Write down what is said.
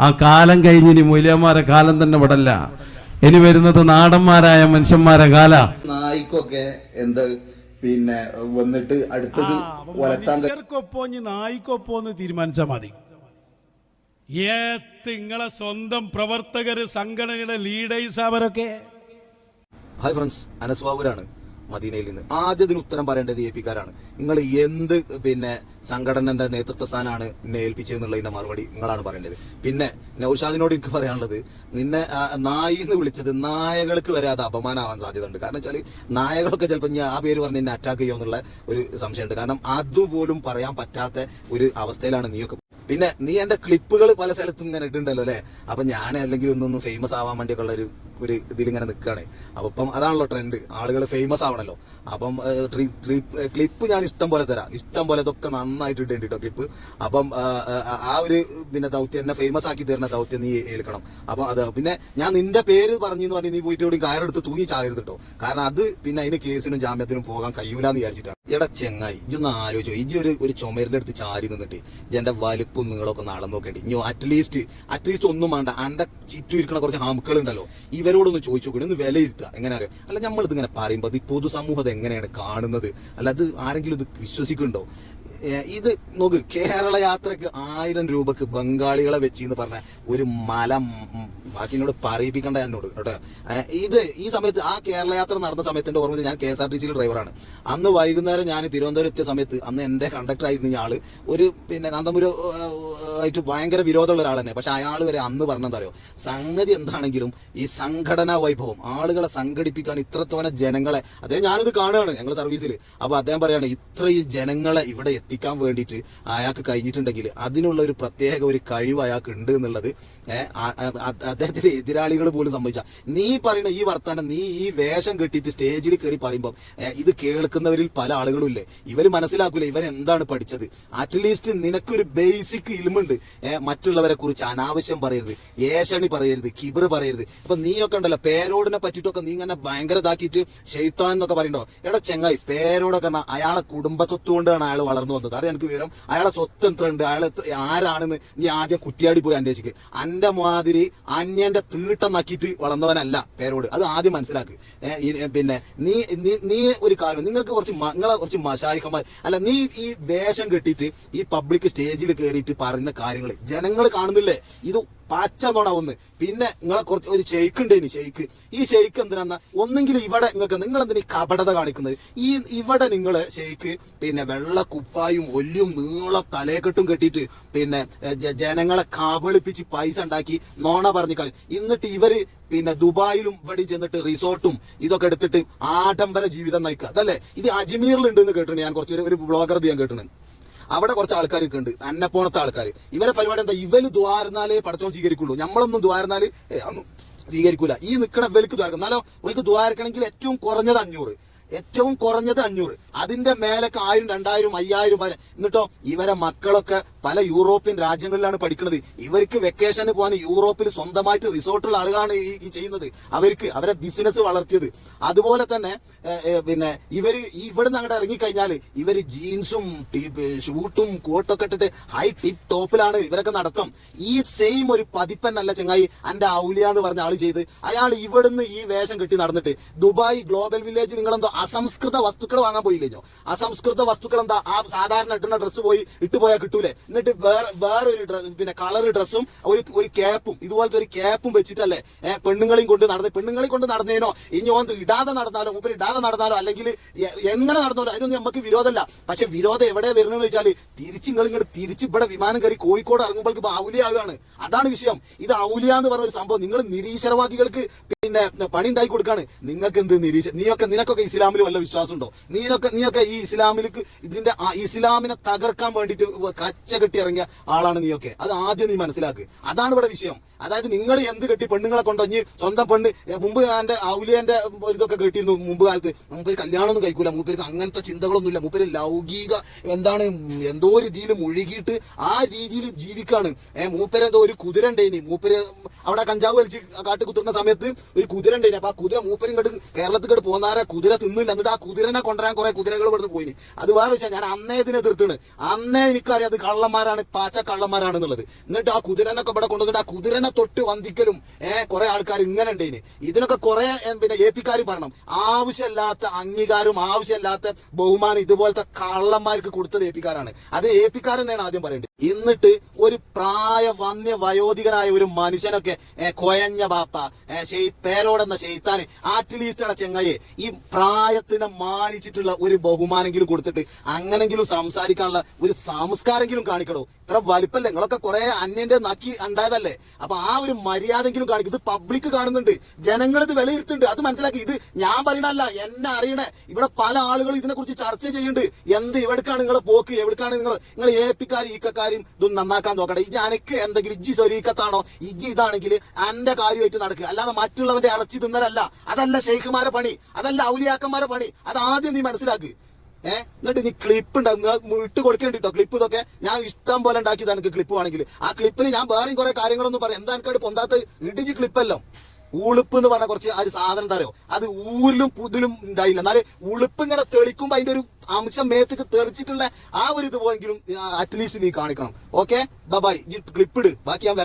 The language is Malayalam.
ആ കാലം കഴിഞ്ഞ് ഇനി മൂല്യന്മാരെ കാലം തന്നെ വിടല്ല. ഇനി വരുന്നത് നാടന്മാരായ മനുഷ്യന്മാരെ കാല. നായിക്കൊക്കെ എന്ത് പിന്നെ വന്നിട്ട് അടുത്തത് മനുഷ്യർക്കൊപ്പോ നായിക്കൊപ്പോന്ന് തീരുമാനിച്ചാൽ മതി. നിങ്ങളെ സ്വന്തം പ്രവർത്തകര്, സംഘടനയുടെ ലീഡേഴ്സ് അവരൊക്കെ. ഹായ് ഫ്രണ്ട്സ്, അനസ് ബാബുരാണ് മദീനയിൽ നിന്ന്. ആദ്യത്തിന് ഉത്തരം പറയേണ്ടത് APക്കാരാണ്. നിങ്ങൾ എന്ത് പിന്നെ സംഘടനന്റെ നേതൃത്വ സ്ഥാനമാണ് എന്നെ ഏൽപ്പിച്ചതെന്നുള്ളതിന്റെ മറുപടി നിങ്ങളാണ് പറയേണ്ടത്. പിന്നെ നൗഷാദിനോട് എനിക്ക് പറയാനുള്ളത്, നിന്നെ നായി എന്ന് വിളിച്ചത് നായകൾക്ക് വരെ അത് അപമാനമാവാൻ സാധ്യതയുണ്ട്. കാരണം വെച്ചാൽ നായകളൊക്കെ ചിലപ്പോൾ ഞാൻ ആ പേര് പറഞ്ഞ് എന്നെ അറ്റാക്ക് ചെയ്യുമോ എന്നുള്ള ഒരു സംശയമുണ്ട്. കാരണം അതുപോലും പറയാൻ പറ്റാത്ത ഒരു അവസ്ഥയിലാണ് നീയൊക്കെ. പിന്നെ നീ എന്റെ ക്ലിപ്പുകൾ പല സ്ഥലത്തും ഇങ്ങനെ ഇട്ടുണ്ടല്ലോ അല്ലെ. അപ്പൊ ഞാൻ അല്ലെങ്കിൽ ഒന്നൊന്ന് ഫേമസ് ആവാൻ വേണ്ടിയൊക്കെ ഉള്ള ഒരു ഇതിലിങ്ങനെ നിൽക്കുകയാണ്. അപ്പൊ ഇപ്പം അതാണല്ലോ ട്രെൻഡ്, ആളുകൾ ഫേമസ് ആവണല്ലോ. അപ്പം ക്ലിപ്പ് ഞാൻ ഇഷ്ടം പോലെ തരാം, ഇഷ്ടം പോലെ ഇതൊക്കെ നന്നായിട്ട് ഇടേണ്ടി കേട്ടോ ക്ലിപ്പ്. അപ്പം ആ ഒരു പിന്നെ ദൗത്യം, എന്നെ ഫേമസ് ആക്കി തരുന്ന ദൗത്യം നീ ഏൽക്കണം. അപ്പൊ അത് പിന്നെ ഞാൻ നിന്റെ പേര് പറഞ്ഞു പറഞ്ഞ് നീ പോയിട്ട് ഇവിടെ കയറെടുത്ത് തൂങ്ങി ചാകരുത് കേട്ടോ. കാരണം അത് പിന്നെ അതിന് കേസിനും ജാമ്യത്തിനും പോകാൻ കഴിയൂലെന്ന് വിചാരിച്ചിട്ടാണ്. എടാ ചെങ്ങായി, ഇജൊന്ന് ആലോചിച്ചോ, ഇജി ഒരു ചുമരിന്റെ അടുത്ത് ചാരി നിന്നിട്ട് ഇജെന്റെ വലുപ്പും നിങ്ങളൊക്കെ നാളെ നോക്കേണ്ടി. ഇനി അറ്റ്ലീസ്റ്റ് ഒന്നും വേണ്ട, എന്റെ ചുറ്റും ഇരിക്കുന്ന കുറച്ച് ഹാമുക്കൾ ഉണ്ടല്ലോ, ഇവരോടൊന്ന് ചോദിച്ചു നോക്കണേ, ഒന്ന് വിലയിരുത്തുക. എങ്ങനെ അറിയാം? അല്ല, നമ്മളിത് ഇങ്ങനെ പറയുമ്പോൾ ഈ പൊതുസമൂഹം എങ്ങനെയാണ് കാണുന്നത്? അല്ല, അത് ആരെങ്കിലും ഇത് വിശ്വസിക്കുന്നുണ്ടോ? ഇത് നോക്ക്, കേരള യാത്രക്ക് 1000 രൂപക്ക് ബംഗാളികളെ വെച്ച് എന്ന് പറഞ്ഞ ഒരു മല ബാക്കി എന്നോട് പറയിപ്പിക്കണ്ട എന്നോട് കേട്ടോ. ഈ സമയത്ത് ആ കേരള യാത്ര നടന്ന സമയത്തിന്റെ ഓർമ്മ, ഞാൻ KSRTC ഡ്രൈവറാണ്. അന്ന് വൈകുന്നേരം ഞാൻ തിരുവനന്തപുരം എത്തിയ സമയത്ത് അന്ന് എന്റെ കണ്ടക്ടർ ആയിരുന്ന ആള് ഒരു പിന്നെ കാന്തപുരം ആയിട്ട് ഭയങ്കര വിരോധമുള്ള ഒരാൾ തന്നെ. പക്ഷെ അയാൾ വരെ അന്ന് പറഞ്ഞെന്തറിയോ, സംഗതി എന്താണെങ്കിലും ഈ സംഘടനാ വൈഭവം, ആളുകളെ സംഘടിപ്പിക്കാൻ ഇത്രത്തോനെ ജനങ്ങളെ, അദ്ദേഹം ഞാനിത് കാണുകയാണ് ഞങ്ങൾ സർവീസിൽ. അപ്പൊ അദ്ദേഹം പറയാണ്, ഇത്രയും ജനങ്ങളെ ഇവിടെ എത്തിക്കാൻ വേണ്ടിയിട്ട് അയാൾക്ക് കഴിഞ്ഞിട്ടുണ്ടെങ്കിൽ അതിനുള്ള ഒരു പ്രത്യേക ഒരു കഴിവ് അയാൾക്ക് ഉണ്ട് എന്നുള്ളത് അദ്ദേഹത്തിന്റെ എതിരാളികൾ പോലും സമ്മതിച്ച. നീ പറയുന്ന ഈ വർത്താനം, നീ ഈ വേഷം കെട്ടിയിട്ട് സ്റ്റേജിൽ കയറി പറയുമ്പോൾ ഇത് കേൾക്കുന്നവരിൽ പല ആളുകളും ഇല്ലേ, ഇവര് മനസ്സിലാക്കൂല ഇവരെന്താണ് പഠിച്ചത്. അറ്റ്ലീസ്റ്റ് നിനക്കൊരു ബേസിക് ഇൽമുണ്ട്. മറ്റുള്ളവരെ കുറിച്ച് അനാവശ്യം പറയരുത്, ഏഷണി പറയരുത്, കിബർ പറയരുത്. അപ്പൊ നീയൊക്കെ ഉണ്ടല്ലോ പേരോടിനെ പറ്റിയിട്ടൊക്കെ നീ ഇങ്ങനെ ഭയങ്കര ഇതാക്കിയിട്ട് ഷെയ്ത്താൻ എന്നൊക്കെ പറയണ്ടോ. എടാ ചെങ്ങായി, പേരോടൊക്കെ അയാളെ കുടുംബ സ്വത്ത് കൊണ്ടാണ് അയാൾ വളർന്നു വന്നത്. അത് എനിക്ക് വിവരം. അയാളെ സ്വത്ത് എത്ര ഉണ്ട്, അയാൾ ആരാണെന്ന് നീ ആദ്യം കുറ്റിയാടി പോയി അന്വേഷിക്കുക. അന്റെ മാതിരി അന്യന്റെ തീട്ടം നക്കിയിട്ട് വളർന്നവനല്ല പേരോട്, അത് ആദ്യം മനസ്സിലാക്ക്. പിന്നെ നീ ഒരു കാര്യം, നിങ്ങളെ കുറച്ച് മശായിക്കന്മാർ അല്ല, നീ ഈ വേഷം കെട്ടിയിട്ട് ഈ പബ്ലിക് സ്റ്റേജിൽ കയറിയിട്ട് പറയുന്ന കാര്യങ്ങൾ ജനങ്ങൾ കാണുന്നില്ലേ? ഇത് പച്ച നോണാവുന്നു. പിന്നെ നിങ്ങളെ കുറച്ച് ഒരു ഷെയ്ക്ക് ഉണ്ടേനി, ഈ ഷെയ്ക്ക് എന്തിനാ? ഒന്നെങ്കിൽ ഇവിടെ നിങ്ങൾ എന്തിനാ ഈ കപടത കാണിക്കുന്നത്? ഇവിടെ നിങ്ങള് ഷെയ്ക്ക് പിന്നെ വെള്ള കുപ്പായും ഒല്ലും നീള തലയെക്കെട്ടും കെട്ടിയിട്ട് പിന്നെ ജനങ്ങളെ കബളിപ്പിച്ച് പൈസ ഉണ്ടാക്കി നോണ പറഞ്ഞു. എന്നിട്ട് ഇവര് പിന്നെ ദുബായിലും ഇവിടെ ചെന്നിട്ട് റിസോർട്ടും ഇതൊക്കെ എടുത്തിട്ട് ആഡംബര ജീവിതം നയിക്കുക. അതല്ലേ ഇത് അജ്മീറിലുണ്ട് എന്ന് കേട്ടിട്ടുണ്ട് ഞാൻ. ഒരു ബ്ലോഗർ ഞാൻ കേട്ടിട്ടുണ്ട്. അവിടെ കുറച്ച് ആൾക്കാരൊക്കെ ഉണ്ട്, അന്നപ്പോണത്തെ ആൾക്കാർ. ഇവരെ പരിപാടി എന്താ? ഇവര് ദ്വാരനാലേ പടച്ചോൻ സ്വീകരിക്കുള്ളൂ. നമ്മളൊന്നും ദ്വാരനാല് ഒന്നും സ്വീകരിക്കൂല. ഈ നിൽക്കണ ഇവർക്ക് ദ്വാരക്കും. എന്നാലോ ഇവർക്ക് ദ്വാരക്കണമെങ്കിൽ ഏറ്റവും കുറഞ്ഞത് 500. അതിന്റെ മേലൊക്കെ 1000, 2000, 5000 വരെ. എന്നിട്ടോ ഇവരെ മക്കളൊക്കെ പല യൂറോപ്യൻ രാജ്യങ്ങളിലാണ് പഠിക്കുന്നത്. ഇവർക്ക് വെക്കേഷന് പോകാൻ യൂറോപ്പിൽ സ്വന്തമായിട്ട് റിസോർട്ടുള്ള ആളുകളാണ് ഈ ചെയ്യുന്നത്. അവരെ ബിസിനസ് വളർത്തിയത്. അതുപോലെ തന്നെ പിന്നെ ഇവിടുന്ന് അങ്ങോട്ട് ഇറങ്ങിക്കഴിഞ്ഞാൽ ഇവര് ജീൻസും ഷൂട്ടും കോട്ടൊക്കെ ഇട്ടിട്ട് ഹൈ ടിപ്പ് ടോപ്പിലാണ് ഇവരൊക്കെ നടത്തും. ഈ സെയിം ഒരു പതിപ്പന്നല്ല ചെങ്ങായി അന്റെ ഔലിയ എന്ന് പറഞ്ഞ ആള് ചെയ്ത്. അയാൾ ഇവിടുന്ന് ഈ വേഷം കെട്ടി നടന്നിട്ട് ദുബായ് ഗ്ലോബൽ വില്ലേജിൽ നിങ്ങളെന്തോ അസംസ്കൃത വസ്തുക്കൾ വാങ്ങാൻ പോയില്ലോ. അസംസ്കൃത വസ്തുക്കൾ എന്താ? ആ സാധാരണ ഇട്ടുന്ന ഡ്രസ്സ് ഇട്ടുപോയാൽ കിട്ടൂലേ? എന്നിട്ട് വേറൊരു പിന്നെ കളർ ഡ്രസ്സും ഒരു ക്യാപ്പും, ഇതുപോലത്തെ ഒരു ക്യാപ്പും വെച്ചിട്ടല്ലേ പെണ്ണുങ്ങളെയും കൊണ്ട് നടന്നേനോ. ഇനി ഓന്ത് ഇടാതെ നടന്നാലോ അല്ലെങ്കിൽ എങ്ങനെ നടന്നാലോ അതിനൊന്നും നമുക്ക് വിരോധമല്ല. പക്ഷെ വിരോധം എവിടെ വരുന്നതെന്ന് വെച്ചാൽ തിരിച്ച് ഇവിടെ വിമാനം കയറി കോഴിക്കോട് ഇറങ്ങുമ്പോഴേക്ക് ഇപ്പൊ ഔലിയാകാണ്. അതാണ് വിഷയം. ഇത് ഔലിയ എന്ന് പറഞ്ഞ ഒരു സംഭവം. നിങ്ങൾ നിരീശ്വരവാദികൾക്ക് പിന്നെ പണി ഉണ്ടാക്കി കൊടുക്കാണ്. നിങ്ങൾക്ക് എന്ത് നിനക്കൊക്കെ ഇസ്ലാമിൽ വല്ല വിശ്വാസം ഉണ്ടോ? നീയൊക്കെ ഈ ഇസ്ലാമിലേക്ക് ഇസ്ലാമിനെ തകർക്കാൻ വേണ്ടിയിട്ട് കച്ച കെട്ടി ഇറങ്ങിയ ആളാണ് നീയൊക്കെ. അത് ആദ്യം നീ മനസ്സിലാക്ക്. അതാണ് ഇവിടെ വിഷയം. അതായത് നിങ്ങൾ എന്ത് കെട്ടി പെണ്ണുങ്ങളെ കൊണ്ടൊഞ്ഞ് സ്വന്തം പെണ്ണ് മുമ്പ് എന്റെ ഔലിയന്റെ ഇതൊക്കെ കേട്ടിരുന്നു മുമ്പ് കാലത്ത്. മൂപ്പര് കല്യാണമൊന്നും കഴിക്കൂല, മൂപ്പർക്ക് അങ്ങനത്തെ ചിന്തകളൊന്നുമില്ല, മൂപ്പര് ലൗകിക എന്താണ് എന്തോ രീതിയിൽ മുഴുകിയിട്ട് ആ രീതിയിൽ ജീവിക്കാണ്. മൂപ്പരെന്തോ ഒരു കുതിര ഉണ്ടേനി, മൂപ്പര് അവിടെ കഞ്ചാവ് വലിച്ച് കാട്ട് കുത്തുന്ന സമയത്ത് ഒരു കുതിര ഉണ്ടേനി. അപ്പൊ ആ കുതിര മൂപ്പരും ഇങ്ങോട്ട് കേരളത്തിൽ ഇങ്ങോട്ട് പോന്നാരെ കുതിര തിന്നില്ല, എന്നിട്ട് ആ കുതിരനെ കൊണ്ടുവരാൻ കുറെ കുതിരകൾ ഇവിടുന്ന് പോയിന്. അത് വേറെ വെച്ചാൽ ഞാൻ അന്നേ ഇതിനെ എതിർത്തിന്, അന്നേ എനിക്കറിയാം അത് കള്ളന്മാരാണ്, പാച്ച കള്ളന്മാരാണെന്നുള്ളത്. എന്നിട്ട് ആ കുതിരനൊക്കെ ഇവിടെ കൊണ്ടുവന്നിട്ട് ആ കുതിരനെ തൊട്ട് വന്ദിക്കലും കുറെ ആൾക്കാർ ഇങ്ങനെ ഉണ്ടേന്. ഇതിനൊക്കെ കുറെ പിന്നെ APക്കാർ പറയണം, ആവശ്യമില്ലാത്ത അംഗീകാരവും ആവശ്യമില്ലാത്ത ബഹുമാനം ഇതുപോലത്തെ കള്ളന്മാർക്ക് കൊടുത്തത് APക്കാരാണ്. അത് APക്കാർ തന്നെയാണ് ആദ്യം പറയേണ്ടത്. എന്നിട്ട് ഒരു വന്യ വയോധികനായ ഒരു മനുഷ്യനൊക്കെ കൊയഞ്ഞ ബാപ്പ പേരോടെന്ന ചെയ്ത്താന് ആറ്റ്ലീസ്റ്റ് ചെങ്ങയെ ഈ പ്രായത്തിനെ മാനിച്ചിട്ടുള്ള ഒരു ബഹുമാനെങ്കിലും കൊടുത്തിട്ട് അങ്ങനെങ്കിലും സംസാരിക്കാനുള്ള ഒരു സംസ്കാരെങ്കിലും കാണിക്കണോ? ഇത്ര വലിപ്പല്ലേ, നിങ്ങളൊക്കെ കുറെ അന്യന്റെ നക്കി ഉണ്ടായതല്ലേ. അപ്പൊ ആ ഒരു മര്യാദെങ്കിലും കാണിക്കും. ഇത് പബ്ലിക് കാണുന്നുണ്ട്, ജനങ്ങൾ ഇത് വിലയിരുത്തുന്നുണ്ട്, അത് മനസ്സിലാക്കി. ഇത് ഞാൻ പറയണല്ല, എന്നെ അറിയണേ. ഇവിടെ പല ആളുകളും ഇതിനെ കുറിച്ച് ചർച്ച ചെയ്യുന്നുണ്ട്. എവിടേക്കാണ് നിങ്ങളെ പോക്ക്, എവിടേക്കാണ് നിങ്ങൾ APക്കാരും ഈക്കക്കാരും ഇതൊന്നും നന്നാക്കാൻ നോക്കട്ടെ. ഇത് എനിക്ക് എന്തെങ്കിലും ഇജ്ജി സ്വരീക്കത്താണോ, ഇജ്ജി ഇതാണെങ്കിൽ എന്റെ കാര്യമായിട്ട് നടക്കുക, അല്ലാതെ മറ്റുള്ളവന്റെ ഇറച്ചി തിന്നലല്ല. അതല്ല ഷെയ്ഖുമാരെ പണി, അതല്ല ഔലിയാക്കന്മാരെ പണി. അത് ആദ്യം നീ മനസ്സിലാക്ക്. എന്നിട്ട് നീ ക്ലിപ്പ് ഉണ്ടാകും ഇട്ട് കൊടുക്കേണ്ടിട്ടോ. ക്ലിപ്പ് ഇതൊക്കെ ഞാൻ ഇഷ്ടം പോലെ ഉണ്ടാക്കിയത് എനിക്ക് ക്ലിപ്പ് വേണമെങ്കിൽ. ആ ക്ലിപ്പിൽ ഞാൻ വേറെയും കുറെ കാര്യങ്ങളൊന്നും പറയാം. എന്താ എനിക്കവിടെ പൊന്താത്ത ഇടിജി ക്ലിപ്പല്ലോ. ഉളുപ്പ് എന്ന് പറഞ്ഞ കുറച്ച് ആ ഒരു സാധനം തരോ, അത് ഊരിലും പുതിലും ഉണ്ടായില്ല. എന്നാല് ഉളുപ്പ് ഇങ്ങനെ തെളിക്കുമ്പോ അതിന്റെ ഒരു അംശം മേത്തേക്ക് തെറിച്ചിട്ടുള്ള ആ ഒരു ഇത് പോയെങ്കിലും അറ്റ്ലീസ്റ്റ് നീ കാണിക്കണം. Okay, bye. ഈ ക്ലിപ്പ് ഇട്, ബാക്കി ഞാൻ